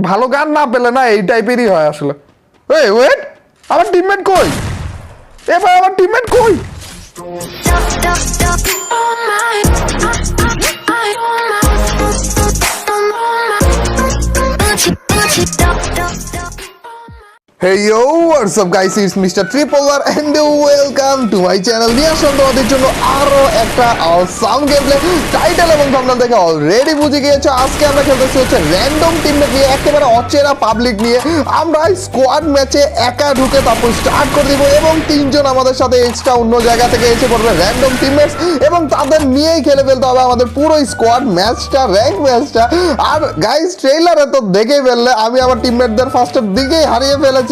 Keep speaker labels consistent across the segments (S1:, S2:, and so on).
S1: ভালো গান না পেলে না এই টাইপেরই হয় আসলে। এই ওয়েট, আমার টিমমেট কই? এ ভাই আমার টিমমেট কই? Hey yo, what's up guys, it's Mr. Tripler and welcome to my channel. নিয়ে আসলাম তোমাদের জন্য আরো একটা awesome gameplay। টাইটেল এবং থাম্বনেল দেখে অলরেডি বুঝে গিয়েছো আজকে আমরা খেলতেছি হচ্ছে র্যান্ডম টিমমেট নিয়ে, একেবারে অচেনা পাবলিক নিয়ে। আমরা স্কোয়াড ম্যাচে একা ঢুকে তারপর স্টার্ট করে দিব এবং তিনজন আমাদের সাথে এক্সট্রা অন্য জায়গা থেকে এসে পড়বে র্যান্ডম টিমমেটস এবং তাদের নিয়েই খেলে ফেলতে হবে আমাদের পুরো স্কোয়াড ম্যাচটা, র্যাঙ্ক ম্যাচটা। আর গাইস ট্রেইলারে তো দেখেই ফেললে আমি আমার টিমমেটদের ফার্স্টের দিকেই হারিয়ে ফেলেছি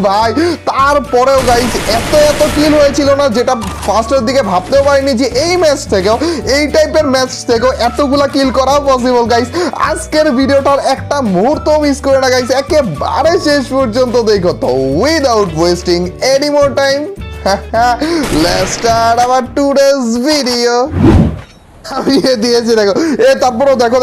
S1: ভাই। তারপরেও গাইস এত কিল হয়েছিল না, যেটা ফার্স্টের দিকে ভাবতেও পারিনি যে এই ম্যাচ থেকেও, এই টাইপের ম্যাচ থেকেও এতগুলা কিল করা পসিবল গাইস। আজকের ভিডিওটার একটা মুহূর্ত মিস করে না গাইস, একেবারে শেষ পর্যন্ত দেখো। তো without wasting any more time let's start our today's video. আমি দিয়েছি দেখো, তারপরেও দেখো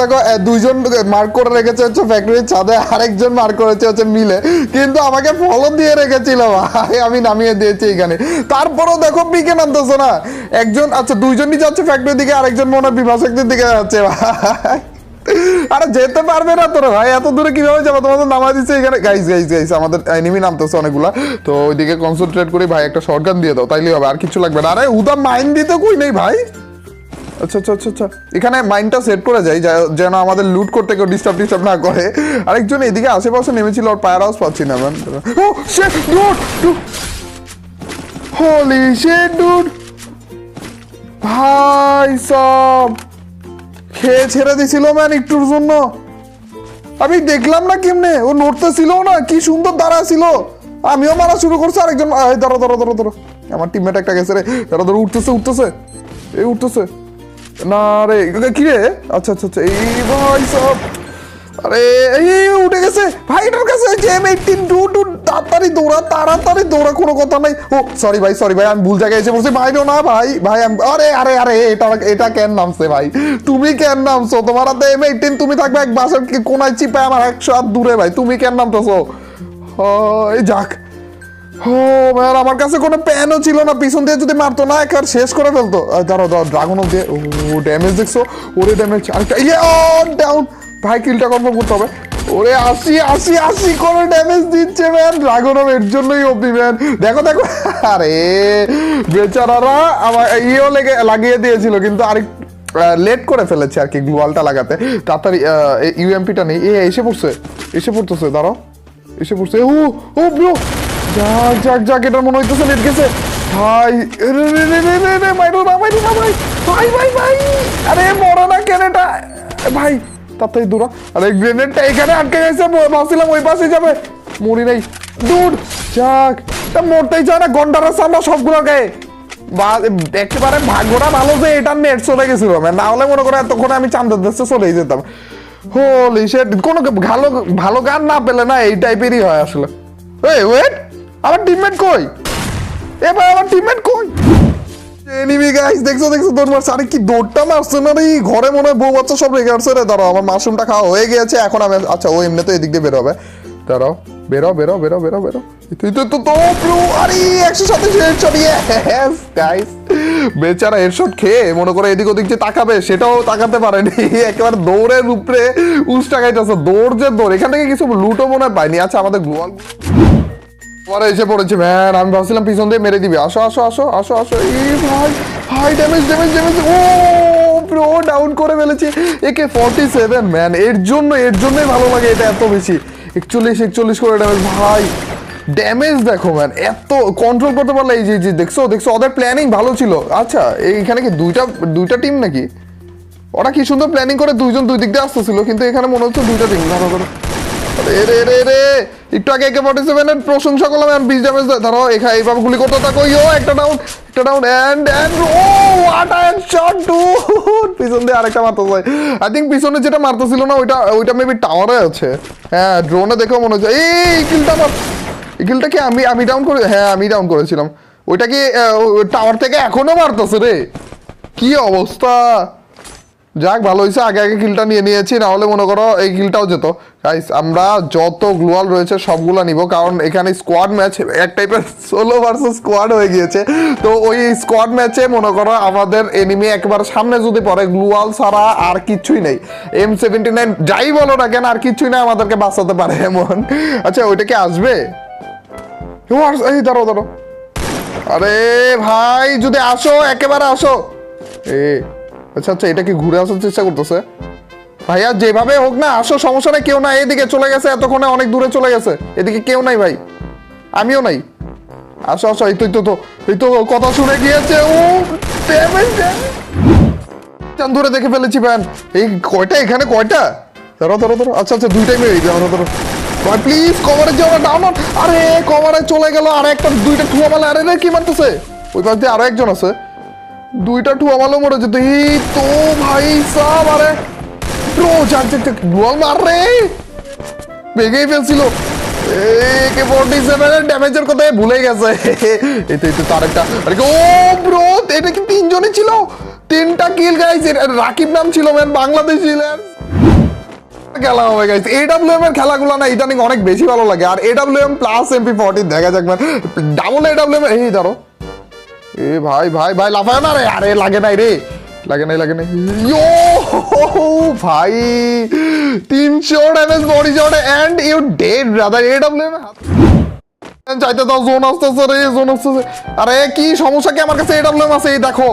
S1: দুইজন মার্ক করে রেখেছে হচ্ছে ফ্যাক্টরির ছাদে, আরেকজন মার্ক করেছে হচ্ছে মিলে, কিন্তু আমাকে ফলো দিয়ে রেখেছিল ভাই, আমি নামিয়ে দিয়েছি এখানে। তারপরেও দেখো পিকে নামতেছে না একজন, আচ্ছা দুইজনই যাচ্ছে ফ্যাক্টরির দিকে, আরেকজন মনে হয় বিভা শক্তির দিকে যাচ্ছে ভাই। আরে যেতে পারবে না তোরা ভাই, এত দূরে কিভাবে যাবো? তোমাদের নামা দিচ্ছে এখানে। গাইস আমাদের এনিমি নামতেছে অনেকগুলা, তো ওইদিকে কনসেন্ট্রেট করি ভাই, একটা শর্টগান দিয়ে দাও তাইলেই হবে, আর কিছু লাগবে না। আরে উদা মাইন্ড দিতে কই নেই ভাই। আচ্ছা এখানে মাইন্ডটা সেট করে যাই যেন আমাদের লুট করতে কেউ ডিস্টার্ব না করে। আরেকজন এদিকে আশেপাশে নেমেছিল, ওর পায়ের আওয়াজ পাচ্ছি না man. Oh shit dude, holy shit dude ভাই, সব খেয়ে ছেড়ে দিছিল ম্যান একটুর জন্য। আমি দেখলাম না কেমনে ও নড়তেছিল না, কি সুন্দর দাঁড়া ছিল। আমিও মারা শুরু করছি, আরেকজন ধরো আমার টিমমেট একটা গেছে রে, ধরো উঠতেছে এই উঠতেছে না রে, কি রে? আচ্ছা এই ভাই সব, আরে এই উঠে গেছে ভাই, এটার কাছে M18 তাড়াতাড়ি দৌড়া, কোনো কথা নাই। ও সরি ভাই আমি ভুল জায়গায় এসে বলছি ভাই। না ভাই আরে এটা কেন নামছে ভাই? তুমি কেন নামছো? তোমার হাতে M18, তুমি থাকবে এক বাসার কোনায় চিপায় আমার 100 হাত দূরে ভাই, তুমি কেন নামতেছো? এই যাক, ও ম্যান আমার কাছে কোনো প্যানও ছিল না, পিছন দিয়ে যদি মারতো না একবার শেষ করে ফেলতো। দাঁড়াও ড্রাগন দিয়ে, ও ড্যামেজ দেখছো? ওরে ড্যামেজ আরেকটা, ডাউন ভাই, কিলটা কনফার্ম করতে হবে। ওরে 80 করে ড্যামেজ দিচ্ছে ম্যান, ড্রাগন এর জন্যই অবধি ম্যান। দেখো আরে বেচারারা আমার লাগিয়ে দিয়েছিল, কিন্তু আরেক লেট করে ফেলেছে আর কি গ্লুয়ালটা লাগাতে। তাড়াতাড়ি ইউএমপিটা নেই, এসে পড়তেছে দাঁড়াও, এসে পড়ছে। ও ব্রো যাক এটার মনে হইতেছে নেট গেছে ভাই। মাইরো না ভাই, আরে মরে না কেন এটা ভাই, তাড়াতাড়ি দূরা। আরে গ্রেনেডটা এখানে আটকে গেছে, ভাবছিলাম ওই পাশে যাবে, মরি নাই দূর। যাক তা মরতেই চায় না, গন্ডার আছে আমরা সবগুলো গায়ে। একেবারে ভাগ্যটা ভালো যে এটার নেট চলে গেছিল, না হলে মনে করো এতক্ষণ আমি চান্দের দেশে চলেই যেতাম। হোলি শিট, কোনো ভালো গান না পেলে না এই টাইপেরই হয় আসলে। এই ওয়েট, আমার টিমমেট কই? এ ভাই আমার টিমমেট কই? এনিমি গাইস দেখছো দৌড় মারছে। আরে কি দৌড়টা মারছে না রে, ঘরে মনে হয় বউ বাচ্চা সব রেখে আসছে রে। দাঁড়াও আমার মাশরুমটা খাওয়া হয়ে গিয়েছে, এখন আমি আচ্ছা ও এমনি তো এদিক দিয়ে বেরোবে। দাঁড়াও বেরো। আরে 127 হেডশট, ইয়েস গাইস। বেচারা হেডশট খেয়ে মনে করে এদিক ওদিক যে তাকাবে সেটাও তাকাতে পারেনি, একেবারে দৌড়ের উপরে উস্টা খাইতেছে। দৌড় এখান থেকে কিছু লুটও মনে হয় পাইনি। আচ্ছা আমাদের গ্লোয়াল পরে এসে পড়েছে ম্যান, আমি ভাবছিলাম পিছন দিয়ে মেরে দিবি। আসো এই ভাই ড্যামেজ, ও ব্রো ডাউন করে ফেলেছি। একে 47 ম্যান, এর জন্যই ভালো লাগে এটা এত বেশি। 41 করে ড্যামেজ ভাই, ড্যামেজ দেখো ম্যান, এত কন্ট্রোল করতে পারলে। এই যে দেখছো ওদের প্ল্যানিং ভালো ছিল। আচ্ছা এইখানে কি দুইটা টিম নাকি? ওরা কি সুন্দর প্ল্যানিং করে দুইজন দুই দিক দিয়ে আসতেছিল, কিন্তু এখানে মনে হচ্ছে দুইটা টিম। ধরো রে একটু আগে AK-47 এর প্রশংসা করলাম, 20 ড্যামেজ। ধরো এখানে এইভাবে গুলি করতে থাকো। একটা down and oh what a headshot dude. পিছন দিয়ে আরেকটা মারতেছে, আই থিংক পিছনে যেটা মারতেছিল না ওইটা মেবি টাওয়ারে আছে। হ্যাঁ ড্রোনে দেখেও মনে হচ্ছে। এই কিলটা কি আমি ডাউন করে, হ্যাঁ আমি ডাউন করেছিলাম। ওইটা কি টাওয়ার থেকে এখনো মারতেছে রে, কি অবস্থা যাক ভালো হয়েছে, আগে আগে কিলটা নিয়ে নিয়েছি, না হলে মনে করো এই কিলটাও যেত। গাইস আমরা যত গ্লোয়াল রয়েছে সবগুলো নিব, কারণ এখানে স্কোয়াড ম্যাচ এক টাইপের সোলো ভার্সেস স্কোয়াড হয়ে গিয়েছে। তো ওই স্কোয়াড ম্যাচে মনে করো আমাদের এনিমি একবার সামনে যদি পড়ে, গ্লোয়াল ছাড়া আর কিচ্ছুই নেই, M79 যাই বলো না কেন আর কিচ্ছুই না আমাদেরকে বাঁচাতে পারে এমন। আচ্ছা ওইটা কি আসবে? এই দাঁড়ো দাঁড়ো, আরে ভাই যদি আসো একেবারে আসো। আচ্ছা আচ্ছা, এটা কি ঘুরে আসার চেষ্টা করতেছে? ভাইয়া যেভাবে হোক না আসো, সমস্যা নেই, কেউ নাই এদিকে চলে গেছে, এতক্ষণে অনেক দূরে চলে গেছে, এদিকে কেউ নাই ভাই, আমিও নাই। আসো আসো, এই তো কথা শুনে গিয়েছে। ও দূরে দেখে ফেলেছি ভ্যান। এই কয়টা এখানে কয়টা? ধরো ধরো ধরো, আচ্ছা আচ্ছা দুইটাই মেরে ধরো ধরো ভাই, প্লিজ কভারে যাও না, ডাউন। আরে কভারে চলে গেল, আর একটা দুইটা ঠুয়া মালে। আরে রে কি মারতেছে? ওই পাশ দিয়ে আরো একজন আছে, দুইটা ঠুয়া মালও মরে যেত। এই তো ভাই সাব, আরে ব্রো যাক যাক যাক, গোল মার রে, ভেঙেই ফেলছিল। AK-47 ড্যামেজের কথা ভুলে গেছে। এই তো তার একটা, ও ব্রো এটা কি তিনজনই ছিল? 3টা কিল গাইস। রাকিব নাম ছিল ম্যান, বাংলাদেশি খেলা হবে গাইস। AWM এর খেলাগুলো না ইদানিং অনেক বেশি ভালো লাগে। আর AWM প্লাস MP40 দেখা যাক ম্যান, ডাবল AWM। এই ধরো, এ ভাই ভাই ভাই লাফায় না রে, আরে লাগে নাই রে, লাগে নাই ইয়ো ভাই 300 damage body shot and you dead brother. AWM চাইতে দাও, জোন আসতেছে রে, জোন আসতেছে। আরে কি সমস্যা কি? আমার কাছে AWM আছে, এই দেখো।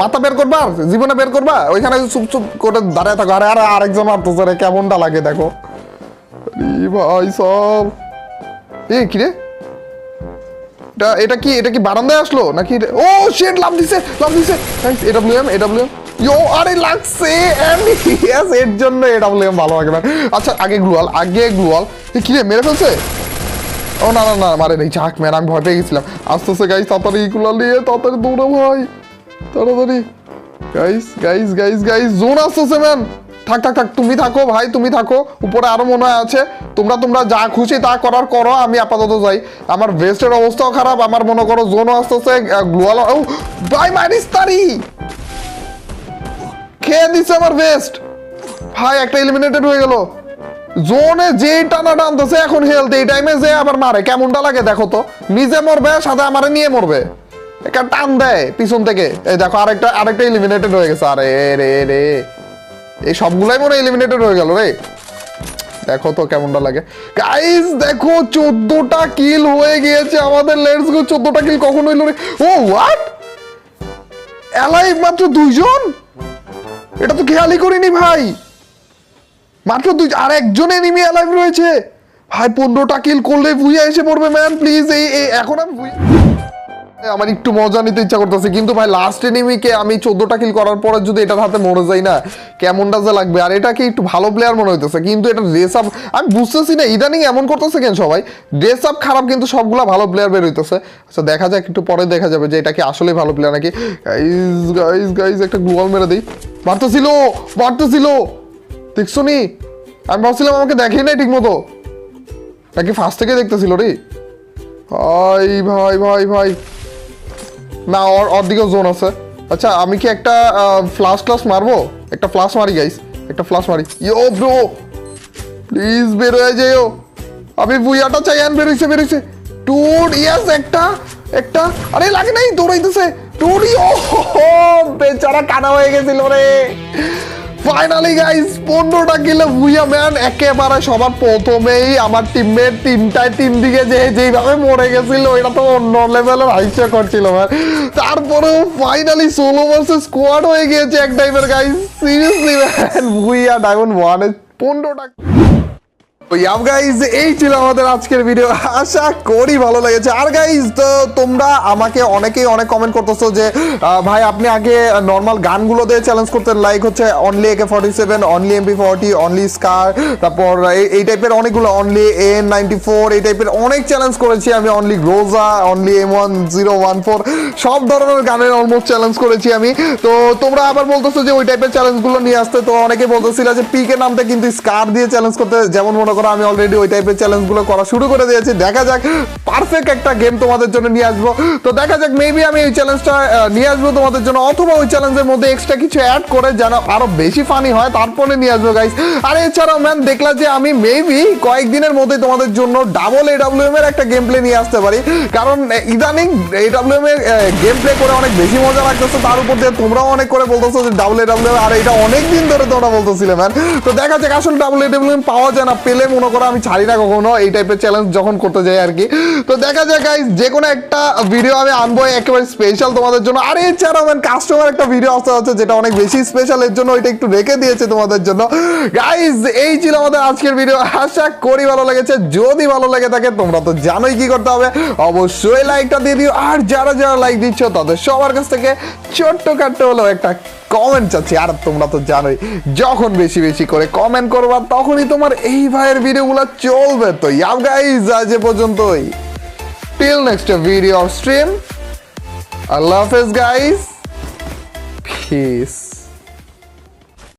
S1: মাথা বের করবা, জীবনে বের করবা, ওইখানে চুপ চুপ করে দাঁড়ায় থাকো। আরে আরে আরেকজন মারতেছে রে, কেমনটা লাগে দেখো ভাই সব। এ কি রে, এটা কি বারান্দায় আসলো নাকি? ও শিট, লাভ দিছে AWM ইয়ো, আরে লাগছে। এন্ড ইয়েস, এর জন্য AWM ভালো লাগে না। আচ্ছা আগে গ্লুয়াল কি রে, মেরে ফেলছে? ও না না না, মারে নেই, চাক ম্যান, আমি ভয় পেয়ে গেছিলাম। আস্তে গাইস, তাড়াতাড়ি গ্লুয়াল নিয়ে তাড়াতাড়ি দৌড়ো ভাই, তাড়াতাড়ি গাইস জোন আসতেছে ম্যান। থাক তুমি থাকো ভাই, তুমি থাকো, উপরে আরো মনে আছে। তোমরা যা খুশি তা করো, আমি আপাতত যাই। আমার ভেস্টের অবস্থাও খারাপ, আমার মনে করো জোনও আসতেছে, গ্লোয়াল। ও ভাই মাইনিস তারি খেয়ে দিচ্ছে আমার ভেস্ট ভাই, একটা এলিমিনেটেড হয়ে গেল। জোনে যে টানা টানতেছে এখন হেলথ, এই টাইমে যে আবার মারে, কেমনটা লাগে দেখো তো। নিজে মরবে, সাথে আমারে নিয়ে মরবে, একটা টান দেয় পিছন থেকে। এই দেখো আরেকটা এলিমিনেটেড হয়ে গেছে। আরে রে এই সবগুলাই মনে এলিমিনেটেড হয়ে গেল রে, দেখো তো কেমনটা লাগে গাইস। দেখো 14টা কিল হয়ে গিয়েছে আমাদের, লেটস গো। 14টা কিল কখন হইল রে? ও হোয়াট, এলাইভ মাত্র 2 জন, এটা তো খেয়ালই করিনি ভাই। মাত্র 2, আর একজন এনিমি এলাইভ রয়েছে ভাই। 15টা কিল করলে ভুইয়া এসে পড়বে ম্যান, প্লিজ। এই এখন আমি আমার একটু মজা নিতে ইচ্ছা করতেছে, কিন্তু ভাই লাস্ট এনিমিকে আমি 14টা কিল করার পরে যদি এটার হাতে মরে যাই না, কেমনটা যে লাগবে। আর এটাকে একটু ভালো প্লেয়ার মনে হইতেছে, কিন্তু এটা ড্রেস আপ আমি বুঝতেছি না ইদানিং এমন করতেছে কেন সবাই। ড্রেস আপ খারাপ, কিন্তু সবগুলা ভালো প্লেয়ার বের হইতেছে। আচ্ছা দেখা যাক, একটু পরে দেখা যাবে যে এটা কি আসলে ভালো প্লেয়ার নাকি। গাইস একটা গ্লোয়াল মেরে দেই। মারতেছিল দেখছো নি? আমি ভাবছিলাম আমাকে দেখেই নাই ঠিক মতো, নাকি ফার্স্ট থেকে দেখতেছিল রে ভাই। না ওর দিকেও জোন আছে। আচ্ছা আমি কি একটা ফ্লাশ মারবো? একটা ফ্লাশ মারি গাইস, একটা ফ্লাশ মারি। ইয়ো ব্রো প্লিজ বের হয়ে যাও, আমি বুইয়াটা চাই। আন বেরোইছে টুড, ইয়েস একটা আরে লাগে নাই, দৌড়াইতেছে টুড। ও বেচারা কানা হয়ে গেছিল রে। ফাইনালি গাইস 15টা কিলে বুইয়া ম্যান, একেবারে সবার প্রথমেই আমার টিমমেট 3টায় 3 দিকে যেইভাবে মরে গেছিল, এটা তো অন্য লেভেলের হাইসা করছিল ম্যান। তারপরেও ফাইনালি সোলো ভার্সেস স্কোয়াড হয়ে গিয়েছে এক টাইপের গাইস। সিরিয়াসলি ম্যান, বুইয়া ডায়মন্ড 1-এ 15টা। গাইজ এই ছিল আমাদের আজকের ভিডিও, আশা করি ভালো লেগেছে। আর গাইজ তো তোমরা আমাকে অনেকেই অনেক কমেন্ট করতেছো যে ভাই আপনি আগে নর্মাল গানগুলো দিয়ে চ্যালেঞ্জ করতেন, লাইক হচ্ছে only AK-47, only MP40, only স্কার, তারপর এই টাইপের অনেকগুলো, অনলি AN-94, এই টাইপের অনেক চ্যালেঞ্জ করেছি আমি। অনলি গ্রোজা, অনলি M1014, সব ধরনের গানের অলমোস্ট চ্যালেঞ্জ করেছি আমি। তো তোমরা আবার বলতেছো যে ওই টাইপের চ্যালেঞ্জগুলো নিয়ে আসতে। তো অনেকে বলতেছিল যে পিকে নামতে কিন্তু স্কার দিয়ে চ্যালেঞ্জ করতে, যেমন মনে করো আমি অলরেডি ওই টাইপের চ্যালেঞ্জগুলো করা শুরু করে দিয়েছি। দেখা যাক পারফেক্ট একটা গেম তোমাদের জন্য নিয়ে আসবো। তো দেখা যাক মেবি আমি ওই চ্যালেঞ্জটা নিয়ে আসবো তোমাদের জন্য, অথবা ওই চ্যালেঞ্জের মধ্যে এক্সট্রা কিছু অ্যাড করে যেন আরো বেশি ফানি হয় তারপরে নিয়ে আসবো গাইস। আর এছাড়াও ম্যান দেখলা যে আমি মেবি কয়েকদিনের মধ্যে তোমাদের জন্য ডাবল AWM এর একটা গেম প্লে নিয়ে আসতে পারি, কারণ ইদানিং AWM এর গেম প্লে করে অনেক বেশি মজা লাগতেছে। তার উপর দিয়ে তোমরাও অনেক করে বলতেছো যে ডাবল AWM, আর এটা অনেক দিন ধরে তোমরা বলতেছিলে ম্যান। তো দেখা যাক আসলে ডাবল AWM পাওয়া যায় না, পেলে মনে করো আমি ছাড়ি না কখনো এই টাইপের চ্যালেঞ্জ যখন করতে যাই আর কি। তো দেখা যাক গাইস যে কোনো একটা ভিডিও আমি আনবো একেবারে স্পেশাল তোমাদের জন্য। আর এছাড়াও ম্যান কাস্টমার একটা ভিডিও আসতে হচ্ছে যেটা অনেক বেশি স্পেশাল, এর জন্য ওইটা একটু রেখে দিয়েছে তোমাদের জন্য। গাইস এই ছিল আমাদের আজকের ভিডিও, আশা করি ভালো লেগেছে। যদি ভালো লেগে থাকে তোমরা তো জানোই কি করতে হবে, অবশ্যই লাইকটা দিয়ে দিও। আর যারা যারা লাইক দিচ্ছ তাদের সবার কাছ থেকে ছোট্ট খাট্ট হলো একটা কমেন্ট চাচ্ছি। আর তোমরা তো জানোই যখন বেশি বেশি করে কমেন্ট করবা তখনই তোমার এই ভাইয়ের ভিডিওগুলো চলবে। তো ইয়াও গাইস আজ এ পর্যন্তই, till next video of stream, আল্লাহ হাফেজ গাইস, পিস।